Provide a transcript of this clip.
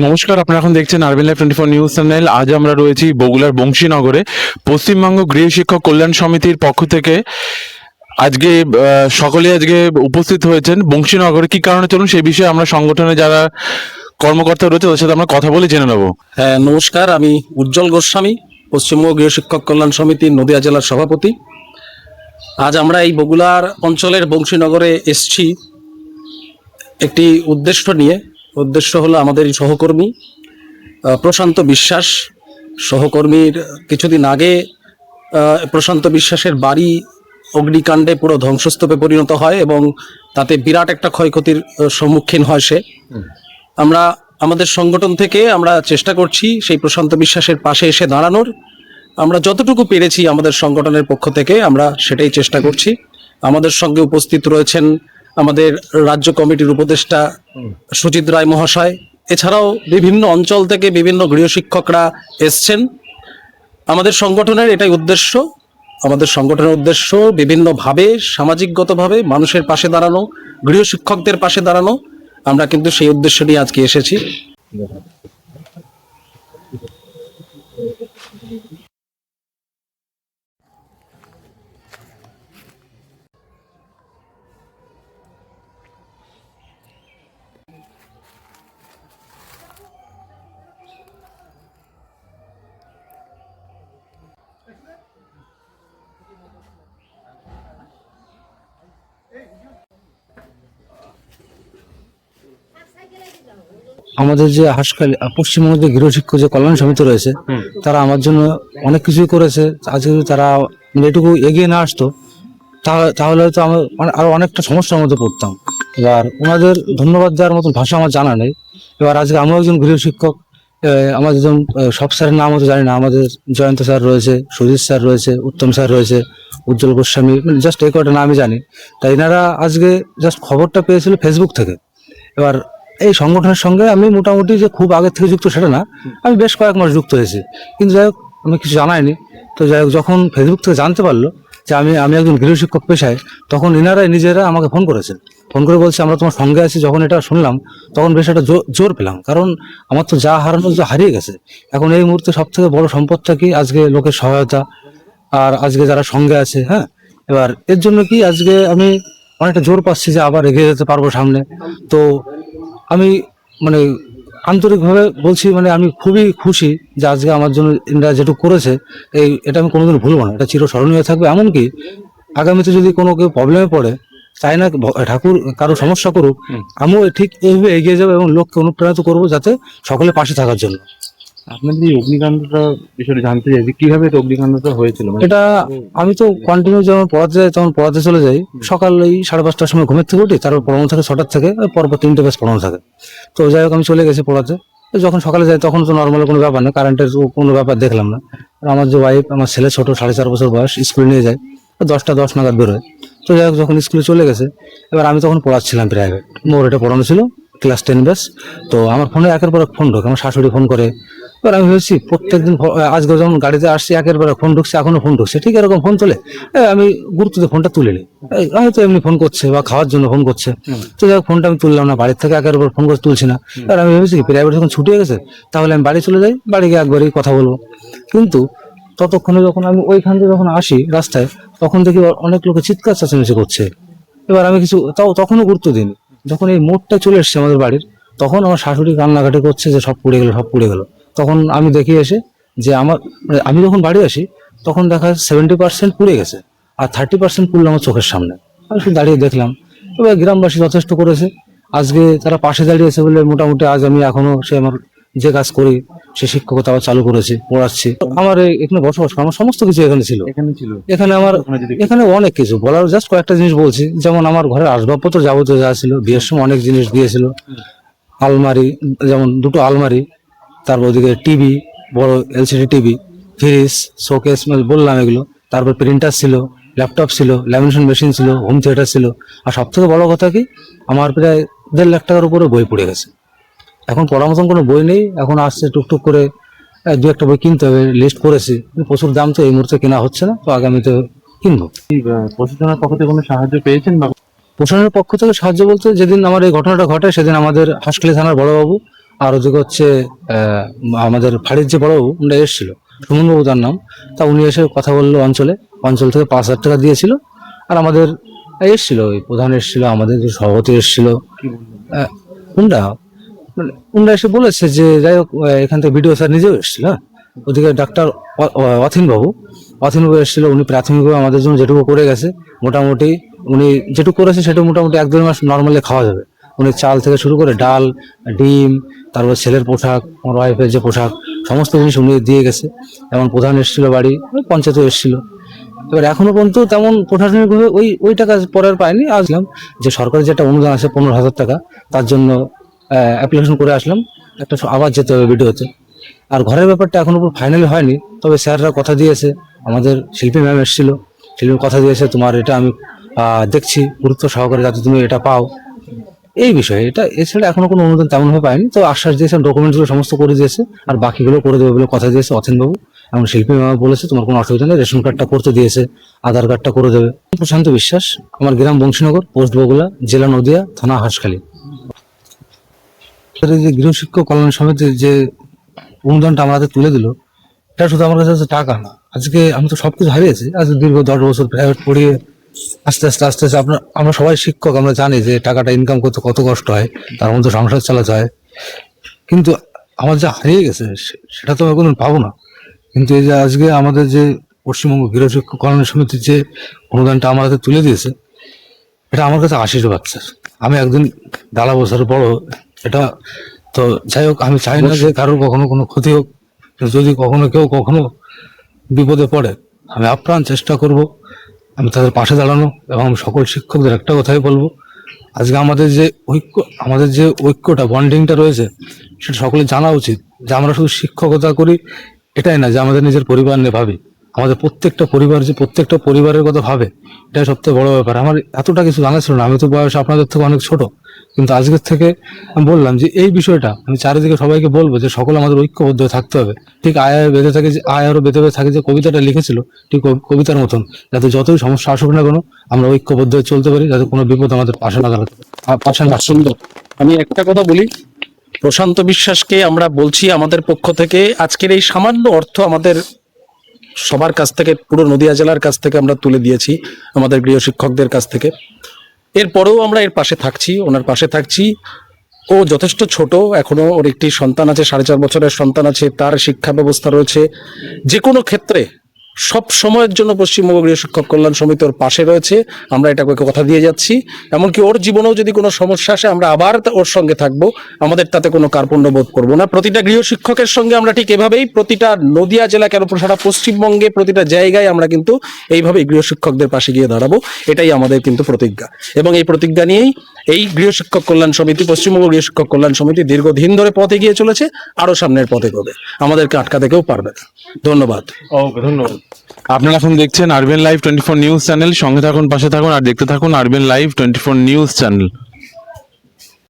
নমস্কার, আপনারা এখন দেখছেন আরবিন লাইভ 24 নিউজ চ্যানেল। আজ আমরা রয়েছি বগুড়ার বংশীনগরে। পশ্চিমবঙ্গ গৃহ শিক্ষক কল্যাণ সমিতির পক্ষ থেকে আজকে সকলে আজকে উপস্থিত হয়েছেন বংশীনগরে। কি কারণে চলুন সেই বিষয়ে আমরা সংগঠনে যারা কর্মকর্তা রয়েছে ওদের সাথে আমরা কথা বলে জেনে নেবো। হ্যাঁ, নমস্কার। আমি উজ্জ্বল গোস্বামী, পশ্চিমবঙ্গ গৃহ শিক্ষক কল্যাণ সমিতির নদিয়া জেলার সভাপতি। আজ আমরা এই বগুড়ার অঞ্চলের বংশীনগরে এসছি একটি উদ্দেশ্য নিয়ে। উদ্দেশ্য হলো আমাদের এই সহকর্মী প্রশান্ত বিশ্বাস সহকর্মীর কিছুদিন আগে প্রশান্ত বিশ্বাসের বাড়ি অগ্নিকাণ্ডে পুরো ধ্বংসস্তূপে পরিণত হয় এবং তাতে বিরাট একটা ক্ষয়ক্ষতির সম্মুখীন হয় সে। আমরা আমাদের সংগঠন থেকে আমরা চেষ্টা করছি সেই প্রশান্ত বিশ্বাসের পাশে এসে দাঁড়ানোর। আমরা যতটুকু পেরেছি আমাদের সংগঠনের পক্ষ থেকে আমরা সেটাই চেষ্টা করছি। আমাদের সঙ্গে উপস্থিত রয়েছেন আমাদের রাজ্য কমিটির উপদেষ্টা সুজিত রায় মহাশয়। এছাড়াও বিভিন্ন অঞ্চল থেকে বিভিন্ন গৃহ শিক্ষকরা এসছেন। আমাদের সংগঠনের এটাই উদ্দেশ্য। আমাদের সংগঠনের উদ্দেশ্য বিভিন্নভাবে সামাজিকগতভাবে মানুষের পাশে দাঁড়ানো, গৃহ শিক্ষকদের পাশে দাঁড়ানো। আমরা কিন্তু সেই উদ্দেশ্য নিয়ে আজকে এসেছি। আমাদের যে হাসখালী পশ্চিমবঙ্গের যে গৃহ শিক্ষক যে কল্যাণ সমিতি রয়েছে, তারা আমার জন্য অনেক কিছুই করেছে। আজকে যদি তারা এটুকু এগিয়ে না আসতো তাহলে হয়তো আমি আরো অনেকটা সমস্যার মধ্যে পড়তাম। এবার ওনাদের ধন্যবাদ দেওয়ার মতন ভাষা আমার জানা নেই। এবার আজকে আমিও একজন গৃহ শিক্ষক। আমাদের যেমন সব স্যারের নাম হয়তো জানি না। আমাদের জয়ন্ত স্যার রয়েছে, সুজিত স্যার রয়েছে, উত্তম স্যার রয়েছে, উজ্জ্বল গোস্বামী, জাস্ট এই কয়টা নামই জানি। তাই এনারা আজকে জাস্ট খবরটা পেয়েছিল ফেসবুক থেকে। এবার এই সংগঠনের সঙ্গে আমি মোটামুটি যে খুব আগের থেকে যুক্ত সেটা না, আমি বেশ কয়েক মাস যুক্ত হয়েছি, কিন্তু যাই হোক আমি কিছু জানাইনি। তো যাই হোক, যখন ফেসবুক থেকে জানতে পারলো যে আমি একজন গৃহ শিক্ষক পেশায়, তখন এনারাই নিজেরা আমাকে ফোন করেছেন। ফোন করে বলছে আমরা তোমার সঙ্গে আছি। যখন এটা শুনলাম তখন বেশ একটা জোর পেলাম, কারণ আমার তো যা হারানো যা হারিয়ে গেছে। এখন এই মুহূর্তে সব থেকে বড় সম্পদটা কি? আজকে লোকের সহায়তা, আর আজকে যারা সঙ্গে আছে। হ্যাঁ, এবার এর জন্য কি আজকে আমি অনেকটা জোর পাচ্ছি যে আবার এগিয়ে যেতে পারবো সামনে। তো আমি মানে আন্তরিকভাবে বলছি, আমি খুবই খুশি যে আজকে আমার জন্য এরা যেটুকু করেছে এটা আমি কোনোদিন ভুলবো না। এটা চিরস্মরণীয় থাকবে। এমনকি আগামীতে যদি কোনো কেউ প্রবলেমে পড়ে, চাই না ঠাকুর কারো সমস্যা করুক, আমিও ঠিক এইভাবে এগিয়ে যাবো এবং লোককে অনুপ্রাণিত করবো যাতে সকলে পাশে থাকার জন্য। আপনাদের এই অগ্নিকাণ্ডটা বিষয়ে জানতে চাই যে কিভাবে এটা অগ্নিকাণ্ডটা হয়েছিল। এটা আমি তো কন্টিনিউ যখন পড়াতে যাই তখন পড়াতে চলে যাই। সকাল এই 5:30টার সময় ঘুমের থেকে উঠি, তারপর পড়ানো থাকে 6টার থেকে, পরপর 3টে ব্যাচ পড়ানো থাকে। তো যাই হোক, আমি চলে গেছি পড়াতে। যখন সকালে যাই তখন তো নর্মাল কোনো ব্যাপার না, কারেন্টের কোনো ব্যাপার দেখলাম না। আর আমার যে ওয়াইফ, আমার ছেলে ছোট, 4.5 বছর বয়স, স্কুলে নিয়ে যায়, 10টা 10 নাগাদ বেরোয়। তো যাই হোক, যখন স্কুলে চলে গেছে, এবার আমি তখন পড়াচ্ছিলাম প্রাইভেট। মোর এটা পড়ানো ছিল ক্লাস 10 ব্যাচ। তো আমার ফোনে একের পর এক ফোন ঢোকে, আমার শাশুড়ি ফোন করে। এবার আমি ভেবেছি প্রত্যেকদিন, আজকে যখন গাড়িতে আসছি একের পর এক ফোন ঢুকছে, এখনো ফোন ঢুকছে, ঠিক এরকম ফোন তোলে। আমি গুরুত্ব দিয়ে ফোনটা তুলে নিই। হয়তো এমনি ফোন করছে বা খাওয়ার জন্য ফোন করছে। তো যাই হোক, ফোনটা আমি তুললাম না, বাড়ির থেকে একের পর ফোন করে তুলছি না। আর আমি ভেবেছি প্রাইভেট যখন ছুটে গেছে তাহলে আমি বাড়ি চলে যাই, বাড়ি গিয়ে একবারই কথা বলবো। কিন্তু ততক্ষণে যখন আমি ওইখান থেকে যখন আসি রাস্তায়, তখন দেখি অনেক লোকে চিৎকার চেঁচামেচি করছে। এবার আমি কিছু তখনও গুরুত্ব দিইনি। যখন এই মোড়টা চলে এসছে আমাদের বাড়ির, তখন আমার শাশুড়ি কান্নাকাটি করছে যে সব পুড়ে গেল, সব পুড়ে গেল। তখন আমি দেখি এসে যে আমি যখন বাড়ি আসি তখন দেখা যায় 70% পুড়ে গেছে, আর 30% পুড়লো আমার চোখের সামনে। আমি শুধু দাঁড়িয়ে দেখলাম। এবার গ্রামবাসী যথেষ্ট করেছে। আজকে তারা পাশে দাঁড়িয়েছে বলে মোটামুটি আজ আমি এখনো আমার যে কাজ করি সে শিক্ষকতা আবার চালু করেছি, পড়াচ্ছি। আমার এখানে বসবাস, আমার সমস্ত কিছু এখানে ছিল। এখানে অনেক কিছু বলার, জাস্ট কয়েকটা জিনিস বলছি। যেমন আমার ঘরের আসবাবপত্র যাবতীয় যা ছিল, বিয়ের সময় অনেক জিনিস দিয়েছিল। আলমারি, যেমন 2টো আলমারি, তারপর ওদিকে টিভি, বড় এলসিডি টিভি, ফ্রিজ, শোকেস, বললাম এগুলো। তারপর প্রিন্টার ছিল, ল্যাপটপ ছিল, ল্যামিনেশন মেশিন ছিল, হোম থিয়েটার ছিল। আর সব থেকে বড় কথা কি, আমার প্রায় 1.5 লাখ টাকার উপরে বই পড়ে গেছে। এখন পড়ার মতন কোনো বই নেই। এখন আসছে টুকটুক করে 2-একটা বই কিনতে হবে, লিস্ট করেছি। প্রচুর দাম, তো এই মুহূর্তে কেনা হচ্ছে না, তো আগামীতে কিনবো। প্রশাসনের পক্ষ থেকে কোনো সাহায্য পেয়েছেন বা? প্রশাসনের পক্ষ থেকে সাহায্য বলতে, যেদিন আমার এই ঘটনাটা ঘটে সেদিন আমাদের হাসখালী থানার বড়বাবু আর ওদিকে হচ্ছে আমাদের ফাঁড়ির যে বড়বাবু উনি এসেছিল, সুমনবাবু তার নাম, তা উনি এসে কথা বললো অঞ্চল থেকে 5,000 টাকা দিয়েছিল। আর আমাদের এসেছিল, ওই প্রধান এসেছিল, আমাদের যে সভাপতি এসেছিল, উন্ডা উন্ডা এসে বলেছে যে যাই হোক, এখান থেকে বিডিও স্যার নিজেও এসেছিল। হ্যাঁ, ওদিকে ডাক্তার অথিনবাবু এসেছিল, উনি প্রাথমিকভাবে আমাদের জন্য যেটুকু করে গেছে, মোটামুটি উনি যেটুকু করেছে সেটা মোটামুটি 1-2 মাস নর্মালি খাওয়া যাবে। উনি চাল থেকে শুরু করে ডাল, ডিম, তারপর ছেলের পোশাক, আমার ওয়াইফের যে পোশাক, সমস্ত জিনিস উনি দিয়ে গেছে। যেমন প্রধান এসেছিল বাড়ি, ওই পঞ্চায়েতও এসেছিল। এবার এখনো পর্যন্ত তেমন প্রশাসনিকভাবে ওই টাকা পরের পাইনি। আসলাম যে সরকারের যেটা অনুদান আছে 15,000 টাকা, তার জন্য অ্যাপ্লিকেশন করে আসলাম, একটা আবার যেতে হবে ভিডিওতে। আর ঘরের ব্যাপারটা এখনো পুরো ফাইনালি হয়নি, তবে স্যাররা কথা দিয়েছে, আমাদের শিল্পী ম্যাম এসেছিল, শিল্পী কথা দিয়েছে তোমার এটা আমি দেখছি গুরুত্ব সহকারে যাতে তুমি এটা পাও, এই বিষয়ে। এটা এছাড়া এখনো কোনো অনুদান তেমনভাবে পাইনি, তো আশ্বাস দিয়েছে, ডকুমেন্টসগুলো সমস্ত করে দিয়েছে, আর বাকিগুলো করে দেবে বলে কথা দিয়েছে অথেনবাবু। এমন শিল্পী ম্যাম বলেছে তোমার কোনো অসুবিধা নেই, রেশন কার্ডটা করতে দিয়েছে, আধার কার্ডটা করে দেবে। প্রশান্ত বিশ্বাস, আমার গ্রাম বংশীনগর, পোস্ট বগুলা, জেলা নদিয়া, থানা হাঁসখালী। এই যে গৃহশিক্ষক কল্যাণ সমিতির যে অনুদানটা আমাদের তুলে দিল, এটা শুধু আমার কাছে হচ্ছে টাকা না। আজকে আমি তো সবকিছু হারিয়েছি, আজ দীর্ঘ 10 বছর প্রাইভেট পড়িয়ে আস্তে আস্তে আমরা সবাই শিক্ষক, আমরা জানি যে টাকাটা ইনকাম করতে কত কষ্ট হয়, তার মধ্যে সংসার চালাতে হয়। কিন্তু আমার যা হারিয়ে গেছে সেটা তো আমি কোনো পাবো না। কিন্তু এই যে আজকে আমাদের যে পশ্চিমবঙ্গ গৃহশিক্ষক কল্যাণ সমিতির যে অনুদানটা আমার হাতে তুলে দিয়েছে, এটা আমার কাছে আশীর্বাদ স্যার। আমি একদিন দাঁড়াবো স্যার বড়, এটা তো যাই হোক, আমি চাই না যে কারোর কখনো কোনো ক্ষতি হোক। যদি কেউ কখনো বিপদে পড়ে, আমি আপ্রাণ চেষ্টা করব আমি তাদের পাশে দাঁড়ানো। এবং আমি সকল শিক্ষকদের একটা কথাই বলবো, আজকে আমাদের যে ঐক্যটা, বন্ডিংটা রয়েছে, সেটা সকলের জানা উচিত যে আমরা শুধু শিক্ষকতা করি এটাই না, যে আমাদের নিজের পরিবার নিয়ে ভাবি, আমাদের প্রত্যেকটা পরিবারের কথা ভাবে, এটাই সবথেকে বড় ব্যাপার। আমার এতটা কিছু জানা ছিল না, আমি তো বয়স আপনাদের থেকে অনেক ছোট, কিন্তু আজকের থেকে আমি বললাম যে এই বিষয়টা আমি চারিদিকে সবাইকে বলবো যে সকলে আমাদের ঐক্যবদ্ধ হয়ে থাকতে হবে। ঠিক আয়ারও বেঁধে থাকে যে কবিতাটা লিখেছিল, ঠিক কবিতার মতন, যাতে যতই সমস্যা আসুক না কেন আমরা ঐক্যবদ্ধ হয়ে চলতে পারি, যাতে কোনো বিপদ আমাদের পাশে না। সুন্দর। আমি একটা কথা বলি, প্রশান্ত বিশ্বাসকে আমরা বলছি আমাদের পক্ষ থেকে, আজকের এই সামান্য অর্থ আমাদের সবার কাছ থেকে, পুরো নদিয়া জেলার কাছ থেকে আমরা তুলে দিয়েছি, আমাদের গৃহ শিক্ষকদের কাছ থেকে। এরপরেও আমরা এর পাশে থাকছি, ওনার পাশে থাকছি। ও যথেষ্ট ছোট, এখনো ওর একটি সন্তান আছে, 4.5 বছরের সন্তান আছে, তার শিক্ষা ব্যবস্থা রয়েছে। যে কোনো ক্ষেত্রে সব সময়ের জন্য পশ্চিমবঙ্গ গৃহ শিক্ষক কল্যাণ সমিতি ওর পাশে রয়েছে, আমরা এটাকে কথা দিয়ে যাচ্ছি। এমনকি ওর জীবনেও যদি কোনো সমস্যা আসে, আমরা আবার ওর সঙ্গে থাকবো, আমাদের তাতে কোনো কার্পণ্য বোধ করবো না। প্রতিটা গৃহ শিক্ষকের সঙ্গে আমরা ঠিক এভাবেই, প্রতিটা নদিয়া জেলা কেন সারা পশ্চিমবঙ্গে প্রতিটা জায়গায় আমরা কিন্তু এইভাবেই গৃহ শিক্ষকদের পাশে গিয়ে দাঁড়াবো, এটাই আমাদের কিন্তু প্রতিজ্ঞা। এবং এই প্রতিজ্ঞা নিয়েই এই গৃহ শিক্ষক কল্যাণ সমিতি, পশ্চিমবঙ্গ গৃহ শিক্ষক কল্যাণ সমিতি দীর্ঘদিন ধরে পথে গিয়ে চলেছে, আরো সামনের পথে করবে, আমাদেরকে আটকাতে কেউ পারবে না। ধন্যবাদ। ওকে, ধন্যবাদ। আপনারা এখন দেখছেন আরবিএন লাইভ 24 নিউজ চ্যানেল। সঙ্গে থাকুন, পাশে থাকুন, আর দেখতে থাকুন আরবিএন লাইভ 24 নিউজ চ্যানেল।